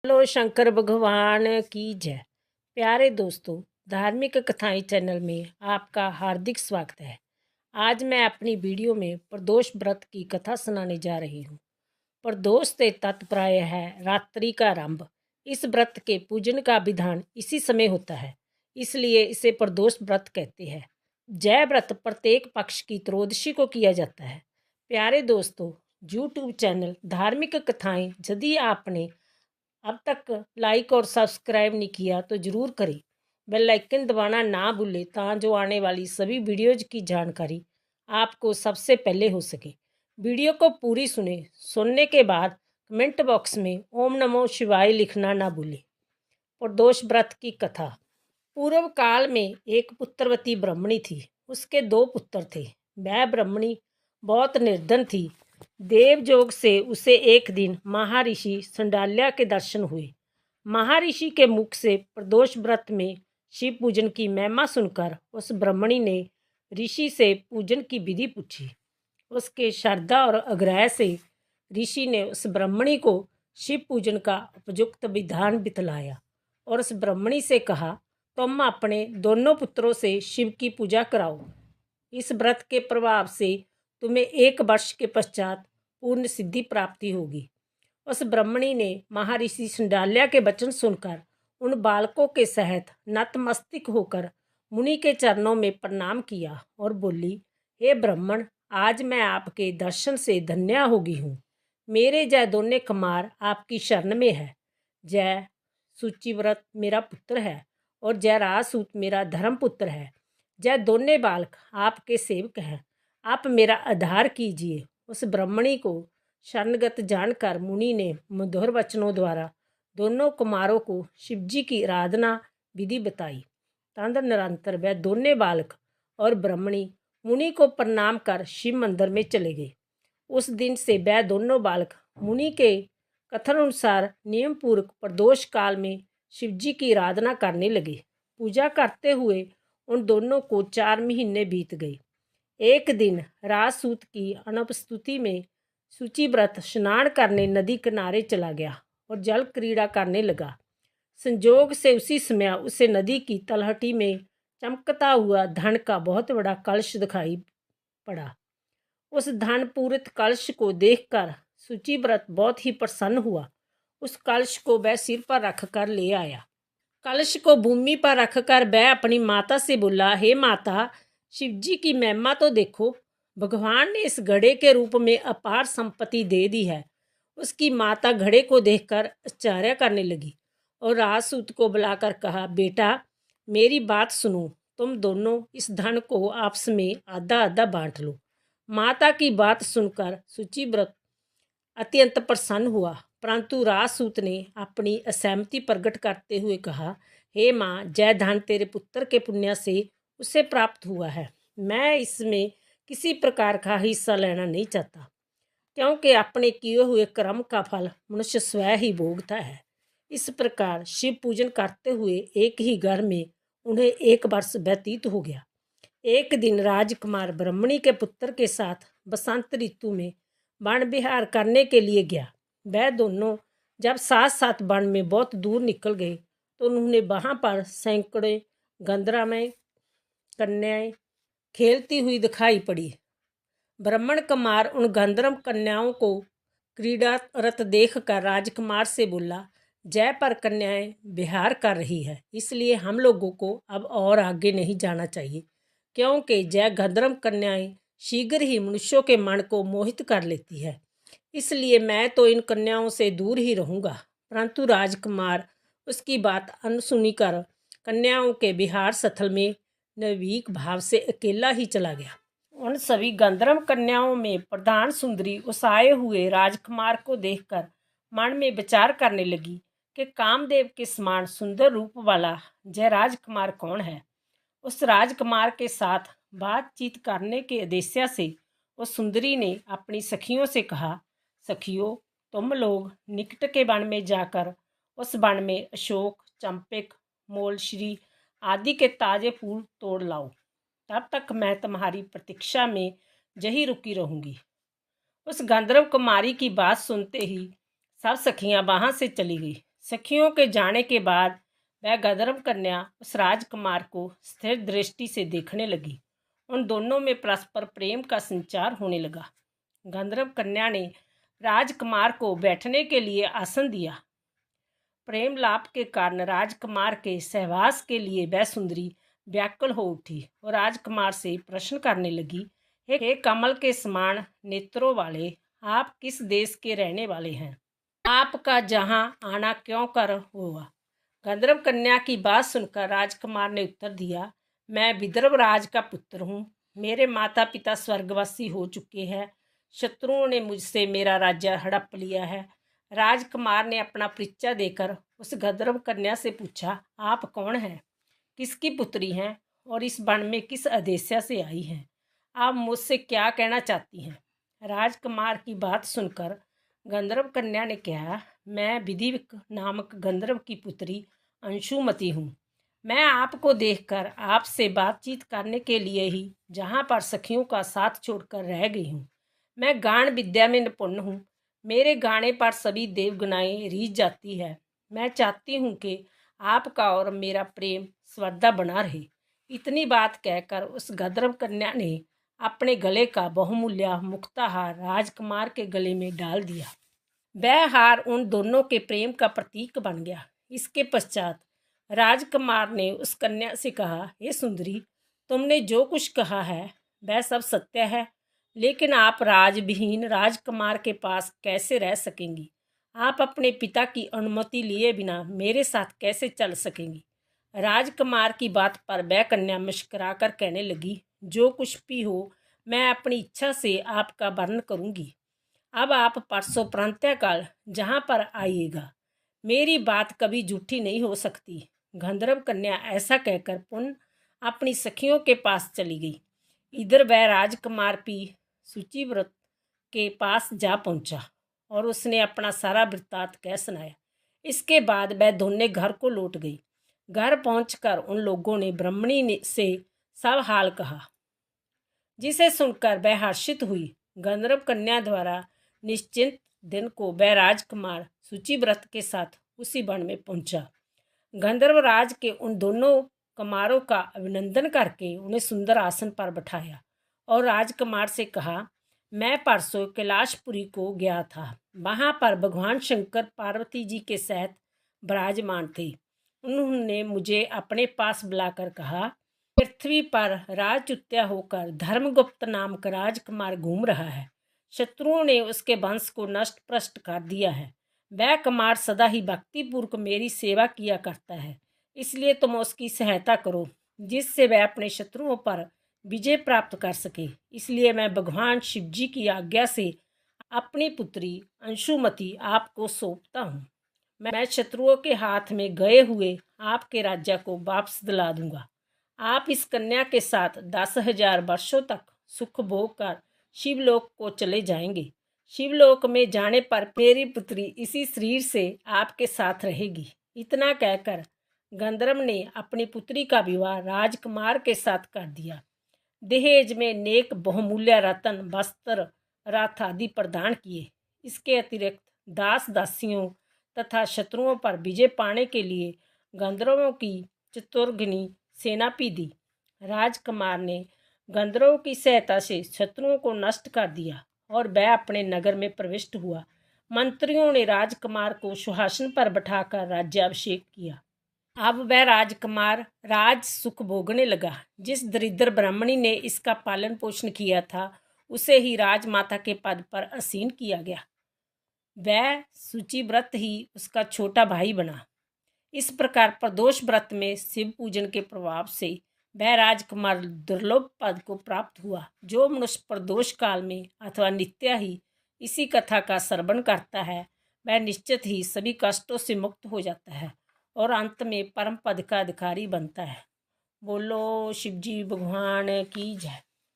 Hello Shankar भगवान की जय। प्यारे दोस्तों, धार्मिक कथाएं चैनल में आपका हार्दिक स्वागत है। आज मैं अपनी वीडियो में प्रदोष व्रत की कथा सुनाने जा रही हूँ। प्रदोष से तात्पर्य है रात्रि का आरंभ। इस व्रत के पूजन का विधान इसी समय होता है, इसलिए इसे प्रदोष व्रत कहते हैं। जय व्रत प्रत्येक पक्ष की त्रयोदशी को किया जाता है। प्यारे दोस्तों, यूट्यूब चैनल धार्मिक कथाएं यदि आपने अब तक लाइक और सब्सक्राइब नहीं किया तो ज़रूर करें। बेल आइकन दबाना ना भूलें ताकि आने वाली सभी वीडियोज की जानकारी आपको सबसे पहले हो सके। वीडियो को पूरी सुनने के बाद कमेंट बॉक्स में ओम नमो शिवाय लिखना ना भूलें। प्रदोष व्रत की कथा। पूर्व काल में एक पुत्रवती ब्राह्मणी थी। उसके 2 पुत्र थे। वह ब्राह्मणी बहुत निर्धन थी। देवयोग से उसे एक दिन महर्षि संडाल्या के दर्शन हुए। महर्षि के मुख से प्रदोष व्रत में शिव पूजन की महिमा सुनकर उस ब्राह्मणी ने ऋषि से पूजन की विधि पूछी। उसके श्रद्धा और आग्रह से ऋषि ने उस ब्राह्मणी को शिव पूजन का उपयुक्त विधान बतलाया और उस ब्राह्मणी से कहा, तुम अपने दोनों पुत्रों से शिव की पूजा कराओ। इस व्रत के प्रभाव से तुम्हें 1 वर्ष के पश्चात पूर्ण सिद्धि प्राप्ति होगी। उस ब्राह्मणी ने महर्षि संडाल्या के वचन सुनकर उन बालकों के सहित नतमस्तक होकर मुनि के चरणों में प्रणाम किया और बोली, हे ब्राह्मण, आज मैं आपके दर्शन से धन्य हो गई हूँ। मेरे जय दोनों कुमार आपकी शरण में है। जय सूचिव्रत मेरा पुत्र है और जय राजसूत मेरा धर्म पुत्र है। जय दोनों बालक आपके सेवक हैं। आप मेरा आधार कीजिए। उस ब्राह्मणी को शरणगत जानकर मुनि ने मधुर वचनों द्वारा दोनों कुमारों को शिवजी की आराधना विधि बताई। तद निरंतर वह दोनों बालक और ब्राह्मणी मुनि को प्रणाम कर शिव मंदिर में चले गए। उस दिन से वह दोनों बालक मुनि के कथन अनुसार नियम पूर्वक प्रदोष काल में शिवजी की आराधना करने लगे। पूजा करते हुए उन दोनों को 4 महीने बीत गए। एक दिन राजसूत की अनुपस्थिति में सूचिव्रत स्नान करने नदी किनारे चला गया और जल क्रीड़ा करने लगा। संजोग से उसी समय उसे नदी की तलहटी में चमकता हुआ धन का बहुत बड़ा कलश दिखाई पड़ा। उस धन पूरित कलश को देखकर सूचिव्रत बहुत ही प्रसन्न हुआ। उस कलश को वह सिर पर रखकर ले आया। कलश को भूमि पर रखकर वह अपनी माता से बोला, हे माता, शिवजी की महिमा तो देखो। भगवान ने इस घड़े के रूप में अपार संपत्ति दे दी है। उसकी माता घड़े को देखकर आश्चर्य करने लगी और राजसूत को बुलाकर कहा, बेटा, मेरी बात सुनो। तुम दोनों इस धन को आपस में आधा आधा बांट लो। माता की बात सुनकर सूचिव्रत अत्यंत प्रसन्न हुआ, परंतु राजसूत ने अपनी असहमति प्रकट करते हुए कहा, हे माँ, जय धन तेरे पुत्र के पुण्य से उसे प्राप्त हुआ है। मैं इसमें किसी प्रकार का हिस्सा लेना नहीं चाहता, क्योंकि अपने किए हुए कर्म का फल मनुष्य स्वयं ही भोगता है। इस प्रकार शिव पूजन करते हुए एक ही घर में उन्हें 1 वर्ष व्यतीत हो गया। एक दिन राजकुमार ब्राह्मणी के पुत्र के साथ बसंत ऋतु में वन विहार करने के लिए गया। वह दोनों जब साथ साथ वन में बहुत दूर निकल गए तो उन्होंने वहाँ पर सैकड़ों गंधर्वमय कन्याएं खेलती हुई दिखाई पड़ी। ब्राह्मण कुमार उन गंधर्व कन्याओं को क्रीड़ारत देखकर राजकुमार से बोला, जय पर कन्याएं विहार कर रही है, इसलिए हम लोगों को अब और आगे नहीं जाना चाहिए, क्योंकि जय गंधर्व कन्याएं शीघ्र ही मनुष्यों के मन को मोहित कर लेती है। इसलिए मैं तो इन कन्याओं से दूर ही रहूँगा। परंतु राजकुमार उसकी बात अनसुनी कर कन्याओं के विहार स्थल में निर्भीक भाव से अकेला ही चला गया। उन सभी गंधर्व कन्याओं में प्रधान सुंदरी उस आए हुए राजकुमार को देखकर मन में विचार करने लगी कि कामदेव के समान सुंदर रूप वाला जय राजकुमार कौन है। उस राजकुमार के साथ बातचीत करने के उद्देश्य से उस सुंदरी ने अपनी सखियों से कहा, सखियों, तुम लोग निकट के वन में जाकर उस वन में अशोक, चंपक, मोलश्री आदि के ताजे फूल तोड़ लाओ। तब तक मैं तुम्हारी प्रतीक्षा में यहीं रुकी रहूंगी। उस गंधर्व कुमारी की बात सुनते ही सब सखियां वहां से चली गई। सखियों के जाने के बाद वह गंधर्व कन्या उस राजकुमार को स्थिर दृष्टि से देखने लगी। उन दोनों में परस्पर प्रेम का संचार होने लगा। गंधर्व कन्या ने राजकुमार को बैठने के लिए आसन दिया। प्रेम लाभ के कारण राजकुमार के सहवास के लिए वह सुंदरी व्याकुल हो उठी और राजकुमार से प्रश्न करने लगी, हे कमल के समान नेत्रों वाले, आप किस देश के रहने वाले हैं? आपका जहां आना क्यों कर हुआ? गंधर्व कन्या की बात सुनकर राजकुमार ने उत्तर दिया, मैं विदर्भ राज का पुत्र हूँ। मेरे माता पिता स्वर्गवासी हो चुके हैं। शत्रुओं ने मुझसे मेरा राज्य हड़प लिया है। राजकुमार ने अपना परिचय देकर उस गंधर्व कन्या से पूछा, आप कौन हैं, किसकी पुत्री हैं और इस वन में किस उद्देश्य से आई हैं? आप मुझसे क्या कहना चाहती हैं? राजकुमार की बात सुनकर गंधर्व कन्या ने कहा, मैं विधिक नामक गंधर्व की पुत्री अंशुमति हूँ। मैं आपको देखकर आपसे बातचीत करने के लिए ही जहाँ पर सखियों का साथ छोड़कर रह गई हूँ। मैं गान विद्या में निपुण हूँ। मेरे गाने पर सभी देवगनाएं रीझ जाती है। मैं चाहती हूँ कि आपका और मेरा प्रेम सदा बना रहे। इतनी बात कहकर उस गंधर्व कन्या ने अपने गले का बहुमूल्य मुक्ताहार राजकुमार के गले में डाल दिया। वह हार उन दोनों के प्रेम का प्रतीक बन गया। इसके पश्चात राजकुमार ने उस कन्या से कहा, हे सुंदरी, तुमने जो कुछ कहा है वह सब सत्य है, लेकिन आप राजविहीन राजकुमार के पास कैसे रह सकेंगी? आप अपने पिता की अनुमति लिए बिना मेरे साथ कैसे चल सकेंगी? राजकुमार की बात पर वह कन्या मुस्कुरा कर कहने लगी, जो कुछ भी हो मैं अपनी इच्छा से आपका वर्ण करूंगी। अब आप परसों प्रातःकाल जहाँ पर आइएगा। मेरी बात कभी झूठी नहीं हो सकती। गंधर्व कन्या ऐसा कहकर पुनः अपनी सखियों के पास चली गई। इधर वह राजकुमार भी सूचिव्रत के पास जा पहुंचा और उसने अपना सारा वृत्तांत कह सुनाया। इसके बाद वह दोनों घर को लौट गई। घर पहुंचकर उन लोगों ने ब्राह्मणी से सब हाल कहा, जिसे सुनकर वह हर्षित हुई। गंधर्व कन्या द्वारा निश्चित दिन को वह राजकुमार सूचिव्रत के साथ उसी वन में पहुंचा। गंधर्व राज के उन दोनों कुमारों का अभिनंदन करके उन्हें सुंदर आसन पर बैठाया और राजकुमार से कहा, मैं परसों कैलाशपुरी को गया था। वहाँ पर भगवान शंकर पार्वती जी के सहित विराजमान थे। उन्होंने मुझे अपने पास बुलाकर कहा, पृथ्वी पर राजच्युत होकर धर्मगुप्त नाम का राजकुमार घूम रहा है। शत्रुओं ने उसके वंश को नष्ट भ्रष्ट कर दिया है। वह कुमार सदा ही भक्तिपूर्वक मेरी सेवा किया करता है, इसलिए तुम उसकी सहायता करो, जिससे वह अपने शत्रुओं पर विजय प्राप्त कर सके। इसलिए मैं भगवान शिव जी की आज्ञा से अपनी पुत्री अंशुमति आपको सौंपता हूँ। मैं शत्रुओं के हाथ में गए हुए आपके राज्य को वापस दिला दूंगा। आप इस कन्या के साथ 10,000 वर्षों तक सुख भोग कर शिवलोक को चले जाएंगे। शिवलोक में जाने पर मेरी पुत्री इसी शरीर से आपके साथ रहेगी। इतना कहकर गंधर्व ने अपनी पुत्री का विवाह राजकुमार के साथ कर दिया। दहेज में नेक बहुमूल्य रत्न, वस्त्र, रथ आदि प्रदान किए। इसके अतिरिक्त दास दासियों तथा शत्रुओं पर विजय पाने के लिए गंधर्वों की चतुर्गनी सेना भी दी। राजकुमार ने गंधर्वों की सहायता से शत्रुओं को नष्ट कर दिया और वह अपने नगर में प्रविष्ट हुआ। मंत्रियों ने राजकुमार को सिंहासन पर बैठाकर राज्याभिषेक किया। अब वह राजकुमार राज सुख भोगने लगा। जिस दरिद्र ब्राह्मणी ने इसका पालन पोषण किया था, उसे ही राजमाता के पद पर आसीन किया गया। वह सूचिव्रत ही उसका छोटा भाई बना। इस प्रकार प्रदोष व्रत में शिव पूजन के प्रभाव से वह राजकुमार दुर्लभ पद को प्राप्त हुआ। जो मनुष्य प्रदोष काल में अथवा नित्य ही इसी कथा का श्रवण करता है, वह निश्चित ही सभी कष्टों से मुक्त हो जाता है और अंत में परम पद का अधिकारी बनता है। बोलो शिवजी भगवान की जय।